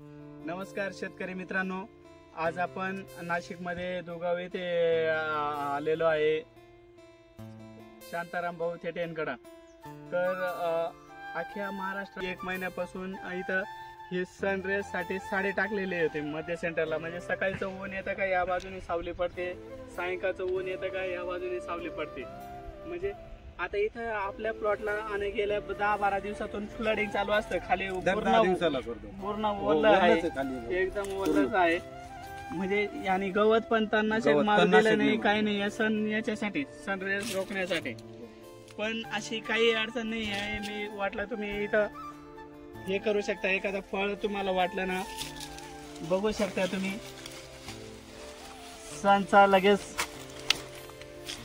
नमस्कार शेतकरी मित्रांनो, आज आपण नाशिकमध्ये दुगाव येथे आलेलो आहे शांताराम भाऊ थेटे यांकडे। तर अख्ख्या महाराष्ट्र 1 महिन्यापासून इथं हे सनरेज साठी साडे टाकलेले होते मध्य सेंटरला। म्हणजे सकाळचं ऊन येतं का या बाजूने सावली पडते, सायंकाळचं ऊन येतं का या बाजूने सावली पडते। म्हणजे आता इथं आपल्या प्लॉटला आणि गेल्या 10-12 दिवसातून फ्लडिंग चालू असतं, खाली पूर्ण ओलं आहे, एकदम ओलच आहे। म्हणजे यानी गवत पण तणनाशक मारून दिलं नाही, काही नाही, याच्यासाठी सनरेज रोखण्यासाठी। पण अशी काही अडचण नाही आहे। मी वाटलं तुम्ही इथं हे करू शकता, एखादा फळ तुम्हाला वाटलं ना बघू शकता तुम्ही, सनचा लगेच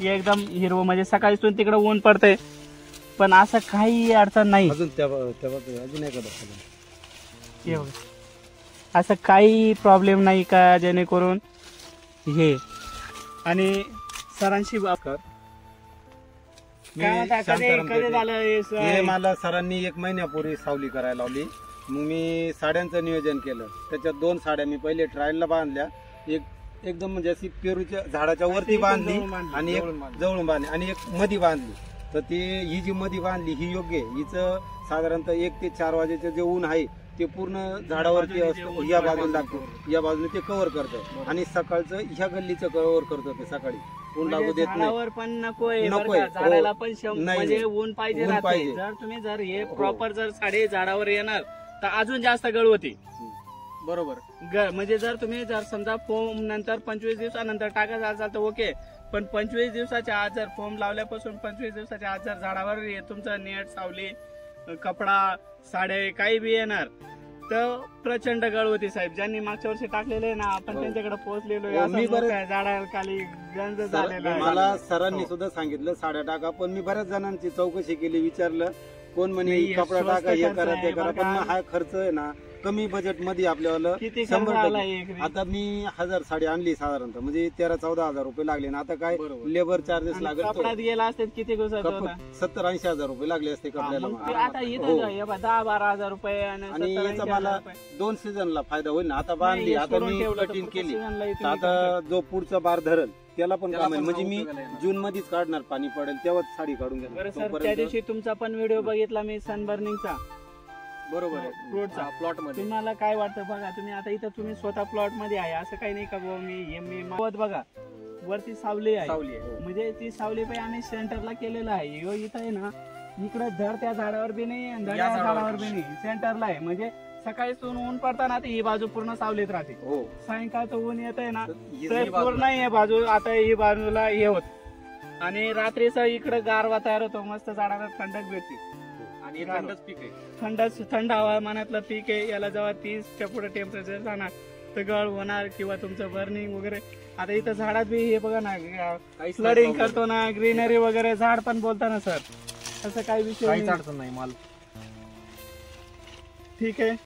एकदम हिरवं, म्हणजे सकाळीतून तिकडे ऊन पडतंय पण असं काही अडचण नाही। असं काही प्रॉब्लेम नाही का जेणेकरून हे। आणि सरांशी मला सरांनी 1 महिन्यापूर्वी सावली करायला लावली। मग मी साड्यांचं नियोजन केलं। त्याच्यात 2 साड्या मी पहिले ट्रायलला बांधल्या, एकदम म्हणजे अशी पेरूच्या झाडाच्या वरती बांधली आणि एक जवळून बांधली आणि एक मधी बांधली। तर ती ही जी मधी बांधली ही योग्य आहे। हिचं साधारणतः 1 ते 4 वाजेचं जे ऊन आहे ते पूर्ण झाडावरती असतं, या बाजूला लागतं, या बाजूने ते कव्हर करतं आणि सकाळचं ह्या गल्लीचं कव्हर करतं ते सकाळी, ऊन लागू देत नाही। पण नकोय झाडाला पण म्हणजे ऊन पाहिजे। जर तुम्ही जर हे प्रॉपर जर साडे झाडावर येणार तर अजून जास्त गळ होती, बरोबर। म्हणजे जर तुम्ही जर समजा फोम नंतर 25 दिवसानंतर टाकायचं असाल तर ओके, पण 25 दिवसाच्या आत जर फोम लावल्यापासून 25 दिवसाच्या आत जर झाडावर तुमचं नेट, सावली, कपडा, साडे काही बी येणार तर प्रचंड गळ होती साहेब। ज्यांनी मागच्या वर्षी टाकलेले ना आपण त्यांच्याकडे पोहोचलेलो, झाडाला खाली गंज झालेला। मला सरांनी सुद्धा सांगितलं साड्या टाका, पण मी बऱ्याच जणांची चौकशी केली, विचारलं, कोण म्हणे कपडा टाका, हे करा ते करा, पण हा खर्च आहे ना कमी बजेट मध्ये आपल्याला 100%। आता मी 1000 साडी आणली साधारणतः, म्हणजे 13-14 हजार रुपये लागले ना। आता काय लेबर चार्जेस लागत, गेला असते किती 70-80 हजार रुपये लागले असते कपड्याला। आता 10-12 हजार रुपये आणि याचा मला 2 सीझनला फायदा होईल ना। आता बांधली, आता मी कटिंग केली, आता जो पुढचा बार धरल त्याला पण काम आहे। म्हणजे मी जून मध्येच काढणार, पाणी पडेल तेव्हाच साडी काढून घेणार। त्या दिवशी तुमचा पण व्हिडिओ बघितला मी सनबर्निंगचा, बरोबर आहे, फ्रूटचा प्लॉट मध्ये। तुम्हाला काय वाटतं बघा तुम्ही, आता इथं तुम्ही स्वतः प्लॉट मध्ये आहे, असं काही नाही का मी बघा वरती सावली आहे, म्हणजे ती सावली पाहिजे आम्ही सेंटरला केलेलं आहे। इथं आहे ना, इकडे धड त्या झाडावर बी नाही, धड त्या झाडावर बी नाही, सेंटरला आहे। म्हणजे सकाळी ऊन पडताना ही बाजू पूर्ण सावलीत राहते, सायंकाळचं ऊन येत आहे ना तर पूर्ण ही बाजू, आता ही बाजूला हे होत, आणि रात्रीचा इकडे गारवा तयार होतो, मस्त झाडाला थंडक भेटते आणि थंड हवामानातलं पीक आहे। याला जेव्हा 30च्या पुढे टेम्परेचर जाणार तर गळ होणार किंवा तुमचं बर्निंग वगैरे। आता इथं झाडात बी हे बघा ना, फ्लडिंग करतो ना, ग्रीनरी वगैरे, झाड पण बोलता ना सर, असं काही विषय नाही, माल ठीक आहे।